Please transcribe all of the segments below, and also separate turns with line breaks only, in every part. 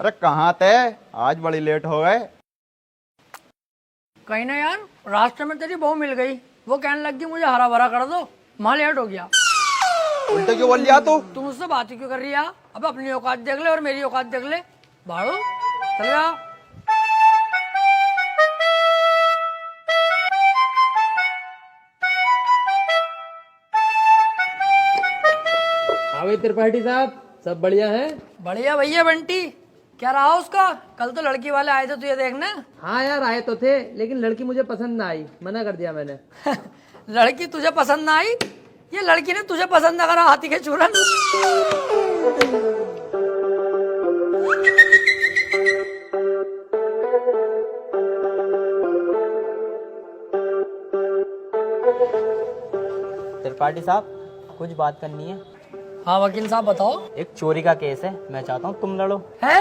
अरे कहाँ थे? आज बड़ी लेट हो गए।
कहीं ना यार, रास्ते में तेरी बहू मिल गई। वो कहने लगी मुझे हरा भरा कर दो, वहाँ लेट हो गया।
उल्टे क्यों बोल लिया तू?
तुम उससे बात ही क्यों कर रही है? अब अपनी औकात देख ले और मेरी औकात देख ले। भाड़ो चल जा।
हाँ भाई त्रिपाठी साहब, सब बढ़िया है?
बढ़िया भैया बंटी। क्या रहा उसका? कल तो लड़की वाले आए थे तुझे देखने।
हाँ यार आए तो थे, लेकिन लड़की मुझे पसंद ना आई, मना कर दिया मैंने।
लड़की तुझे पसंद ना आई? ये लड़की ने तुझे पसंद ना करा, हाथी के चूरन।
त्रिपाठी साहब, कुछ बात करनी है।
हाँ वकील साहब बताओ।
एक चोरी का केस है, मैं चाहता हूँ तुम लड़ो।
है?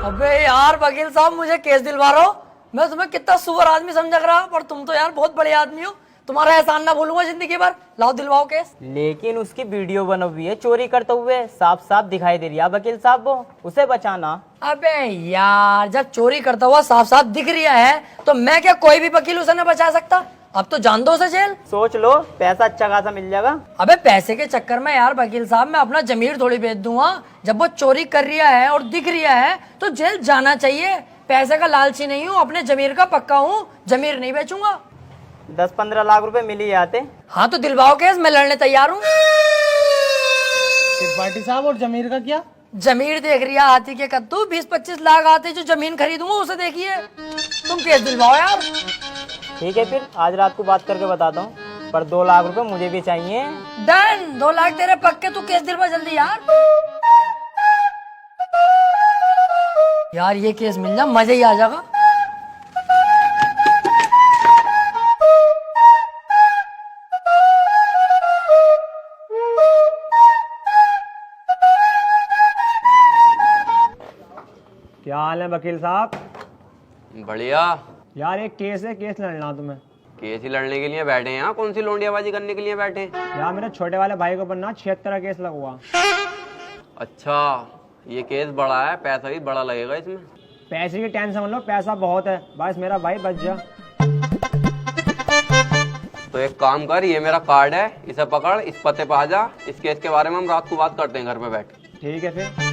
अबे यार वकील साहब, मुझे केस दिलवा रहे हो? मैं तुम्हें कितना सुअर आदमी समझ रहा, पर तुम तो यार बहुत बड़े आदमी हो। तुम्हारा एहसान ना भूलूंगा जिंदगी भर। लाओ दिलवाओ केस।
लेकिन उसकी वीडियो बनी हुई है चोरी करते हुए, साफ साफ दिखाई दे रही है वकील साहब, वो उसे बचाना।
अबे यार, जब चोरी करता हुआ साफ साफ दिख रहा है तो मैं क्या कोई भी वकील उसे न बचा सकता? अब तो जान दो उसे जेल।
सोच लो, पैसा अच्छा खासा मिल जाएगा।
अबे पैसे के चक्कर में यार वकील साहब मैं अपना जमीर थोड़ी बेच दूंगा। जब वो चोरी कर रहा है और दिख रहा है तो जेल जाना चाहिए। पैसे का लालची नहीं हूँ, अपने जमीर का पक्का हूँ, जमीर नहीं बेचूंगा।
10-15 लाख रुपए मिल ही जाते।
हाँ तो दिलवाओ केस, मैं लड़ने तैयार हूँ।
त्रिपाठी साहब और जमीर का क्या?
जमीर देख रही है हाथी के कद्दू, 20-25 लाख आते जो जमीन खरीदूंगा उसे देखिए। तुम केस दिलवाओ यार।
ठीक है, फिर आज रात को बात करके बताता हूँ, पर 2 लाख रुपए मुझे भी चाहिए।
डन, 2 लाख तेरे पक्के। तू केस दिलवा जल्दी यार। यार ये केस मिल जा, मजा ही आ जाएगा।
क्या हाल है वकील साहब?
बढ़िया।
यार एक केस है, केस लड़ना तुम्हें।
केस ही लड़ने के लिए बैठे हैं यहाँ? कौन सी लोंडियाबाजी करने के लिए बैठे हैं?
यार मेरे छोटे वाले भाई को बनना 76 का केस लगवा।
अच्छा, ये केस बड़ा है, पैसा भी बड़ा लगेगा इसमें।
पैसे की टेंशन मत लो, पैसा बहुत है, बस मेरा भाई बच जा।
तो एक काम कर, ये मेरा कार्ड है, इसे पकड़, इस पते पे आ जा। इस केस के बारे में हम रात को बात करते हैं घर पे बैठ के।
ठीक है फिर।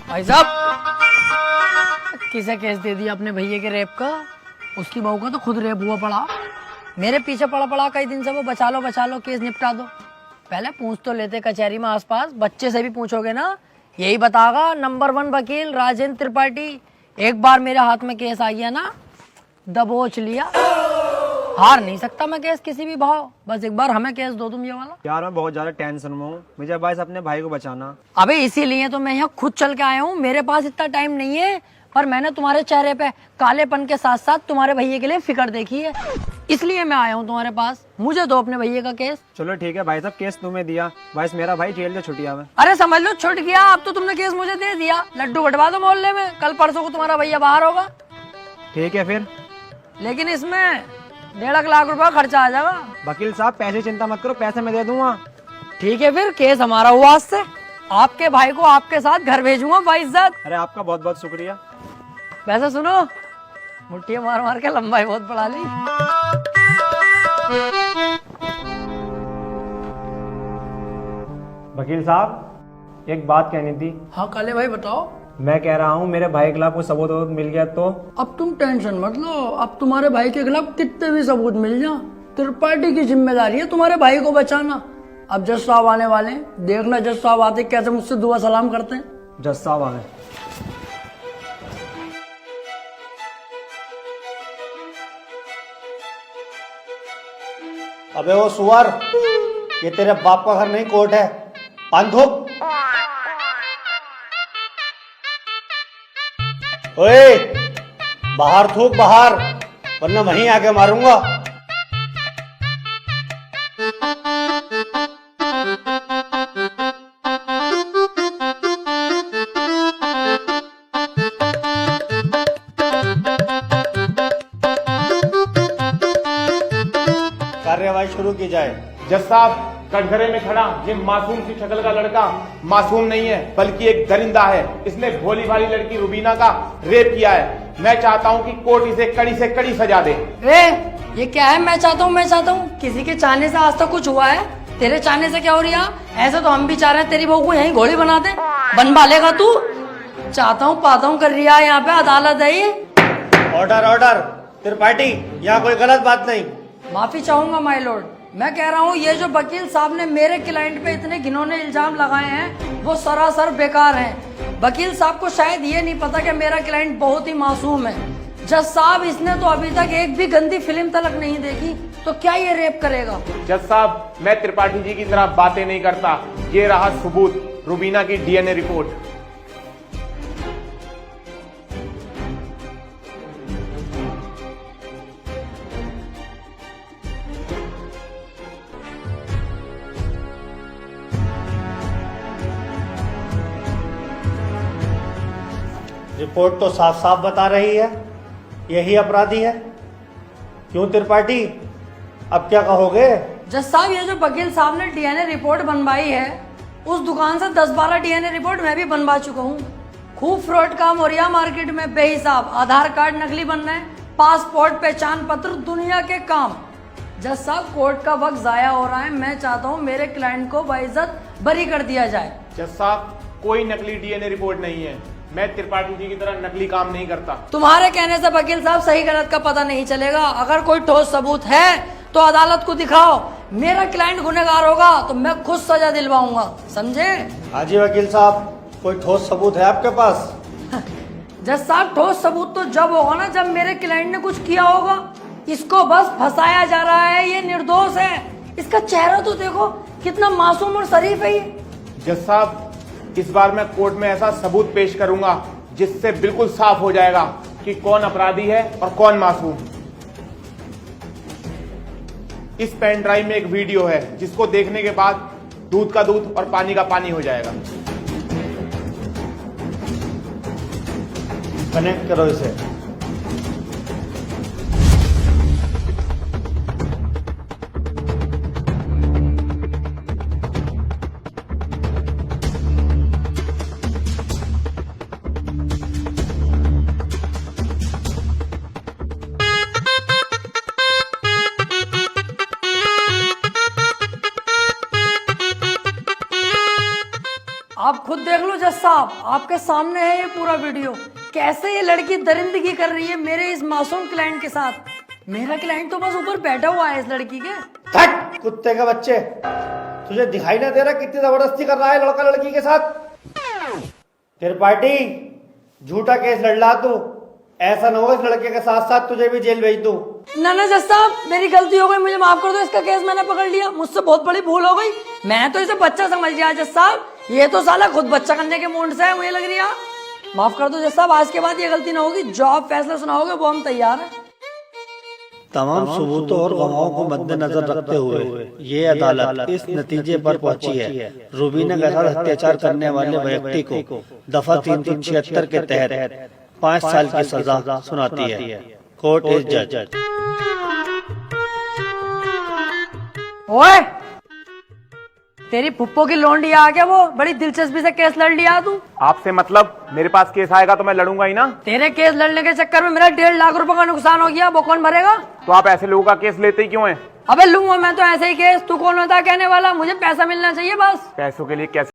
भाई साहब, किसे केस दे दिया अपने भैया के रेप का? उसकी बहू का तो खुद रेप हुआ पड़ा। मेरे पीछे पड़ा पड़ा कई दिन से वो, बचा लो केस निपटा दो। पहले पूछ तो लेते कचहरी में आसपास, बच्चे से भी पूछोगे ना, यही बतागा नंबर 1 वकील राजेंद्र त्रिपाठी। एक बार मेरे हाथ में केस आ गया ना, दबोच लिया। हार नहीं सकता मैं केस किसी भी भाव। बस एक बार हमें केस दो तुम ये वाला।
यार मैं बहुत ज्यादा टेंशन में हूँ, मुझे बस अपने भाई को बचाना।
अबे इसीलिए तो मैं यहाँ खुद चल के आया हूँ। मेरे पास इतना टाइम नहीं है, पर मैंने तुम्हारे चेहरे पे कालेपन के साथ साथ तुम्हारे भैया के लिए फिक्र देखी है, इसलिए मैं आया हूँ तुम्हारे पास। मुझे दो अपने भैया का केस।
चलो ठीक है भाई साहब, केस तुम्हें दिया, बस मेरा भाई जेल से छुट्टिया में।
अरे समझ लो छुट गया, अब तो तुमने केस मुझे दे दिया। लड्डू बंटवा दो मोहल्ले में, कल परसों को तुम्हारा भैया बाहर होगा।
ठीक है फिर।
लेकिन इसमें 1.5 लाख रुपया खर्चा आ जाएगा।
वकील साहब पैसे चिंता मत करो, पैसे मैं दे दूंगा।
ठीक है फिर, केस हमारा हुआ आज से। आपके भाई को आपके साथ घर भेजूंगा बाइज्जत।
अरे आपका बहुत बहुत शुक्रिया।
वैसे सुनो, मुट्ठी मार मार के लंबाई बहुत बढ़ा ली।
वकील साहब एक बात कहनी थी।
हाँ काले भाई बताओ।
मैं कह रहा हूँ मेरे भाई के खिलाफ कोई सबूत वबूत मिल गया तो?
अब तुम टेंशन मत लो, अब तुम्हारे भाई के खिलाफ कितने भी सबूत मिल जाए, त्रिपाठी की जिम्मेदारी है तुम्हारे भाई को बचाना। अब जज साहब आने वाले हैं, देखना जज साहब आते कैसे मुझसे दुआ सलाम करते हैं।
जज साहब आ गए।
अबे वो सुअर, ये तेरे बाप का घर नहीं कोर्ट है। पान थूक। ओए बाहर थूक बाहर, वरना वहीं आके मारूंगा। कार्यवाही शुरू की जाए।
जज साहब कटघरे में खड़ा ये मासूम सी शक्ल का लड़का मासूम नहीं है बल्कि एक दरिंदा है। इसने भोली भाली लड़की रुबीना का रेप किया है। मैं चाहता हूँ कि कोर्ट इसे कड़ी से कड़ी सजा दे।
ये क्या है? मैं चाहता हूँ किसी के चाहने से आज तक कुछ हुआ है? तेरे चाहने से क्या हो रहा? ऐसे तो हम भी चाह रहे हैं तेरी बहू को यहीं घोड़ी बना दे। बनवा लेगा तू? चाहता हूँ पाता हूँ कर रही है। यहाँ पे अदालत है ये।
ऑर्डर ऑर्डर त्रिपाठी, यहाँ कोई गलत बात नहीं।
माफी चाहूंगा माय लॉर्ड। मैं कह रहा हूँ ये जो वकील साहब ने मेरे क्लाइंट पे इतने घिनौने इल्जाम लगाए हैं वो सरासर बेकार हैं। वकील साहब को शायद ये नहीं पता कि मेरा क्लाइंट बहुत ही मासूम है। जज साहब इसने तो अभी तक एक भी गंदी फिल्म तलक नहीं देखी, तो क्या ये रेप करेगा?
जज साहब, मैं त्रिपाठी जी की तरह बातें नहीं करता। ये रहा सबूत, रुबीना की डीएनए रिपोर्ट।
रिपोर्ट तो साफ साफ बता रही है यही अपराधी है। क्यों त्रिपाठी, अब क्या कहोगे?
जज साहब, ये जो वकील साहब ने डीएनए रिपोर्ट बनवाई है उस दुकान से 10-12 डीएनए रिपोर्ट मैं भी बनवा चुका हूँ। खूब फ्रॉड काम हो रहा है मार्केट में बेहिसाब। आधार कार्ड नकली बन रहे हैं, पासपोर्ट, पहचान पत्र, दुनिया के काम। जज साहब, कोर्ट का वक्त जाया हो रहा है। मैं चाहता हूँ मेरे क्लाइंट को बाइज्जत बरी कर दिया जाए।
जज साहब, कोई नकली डीएनए रिपोर्ट नहीं है। मैं त्रिपाठी जी की तरह नकली काम नहीं करता।
तुम्हारे कहने से वकील साहब सही गलत का पता नहीं चलेगा। अगर कोई ठोस सबूत है तो अदालत को दिखाओ। मेरा क्लाइंट गुनहगार होगा तो मैं खुद सजा दिलवाऊंगा, समझे?
हाँ जी वकील साहब, कोई ठोस सबूत है आपके पास?
जज साहब, ठोस सबूत तो जब होगा ना जब मेरे क्लाइंट ने कुछ किया होगा। इसको बस फंसाया जा रहा है, ये निर्दोष है। इसका चेहरा तो देखो कितना मासूम और शरीफ है ये।
जज साहब, इस बार मैं कोर्ट में ऐसा सबूत पेश करूंगा जिससे बिल्कुल साफ हो जाएगा कि कौन अपराधी है और कौन मासूम। इस पेन ड्राइव में एक वीडियो है जिसको देखने के बाद दूध का दूध और पानी का पानी हो जाएगा।
कनेक्ट करो इसे।
आप खुद देख लो जज साहब, आपके सामने है ये पूरा वीडियो। कैसे ये लड़की दरिंदगी कर रही है मेरे इस मासूम क्लाइंट के साथ। मेरा क्लाइंट तो बस ऊपर बैठा हुआ है इस लड़की के।
हट कुत्ते के बच्चे, तुझे दिखाई ना दे रहा कितनी जबरदस्ती कर रहा है लड़का लड़की के साथ? त्रिपाठी, झूठा केस लड़ रहा तू। ऐसा ना हो इस लड़के के साथ साथ तुझे भी जेल भेज दूं।
ना जज साहब, मेरी गलती हो गई, मुझे माफ कर दो। इसका केस मैंने पकड़ लिया, मुझसे बहुत बड़ी भूल हो गई। मैं तो इसे बच्चा समझ लिया जज साहब। ये तो साला खुद बच्चा करने के मूड से है, मुझे लग रही है। माफ कर दो जज साहब, आज के बाद ये गलती ना होगी। जो आप फैसला सुनाओगे वो हम तैयार हैं।
तमाम सबूतों और गवाहों को मद्देनजर रखते हुए ये अदालत इस नतीजे पर पहुंची है, रुबीना के साथ अत्याचार करने वाले व्यक्ति को दफा 376 के तहत 5 साल की सजा सुनाती है। कोर्ट इज जज।
ओए, तेरी फुप्पो की लोंडी आ गया, वो बड़ी दिलचस्पी से केस लड़ लिया तू।
आपसे मतलब? मेरे पास केस आएगा तो मैं लड़ूंगा ही ना।
तेरे केस लड़ने के चक्कर में मेरा 1.5 लाख रुपए का नुकसान हो गया, वो कौन भरेगा?
तो आप ऐसे लोगों का केस लेते ही क्यों हैं?
अबे लूंगा मैं तो ऐसे ही केस, तू कौन होता है कहने वाला? मुझे पैसा मिलना चाहिए बस।
पैसों के लिए कैसे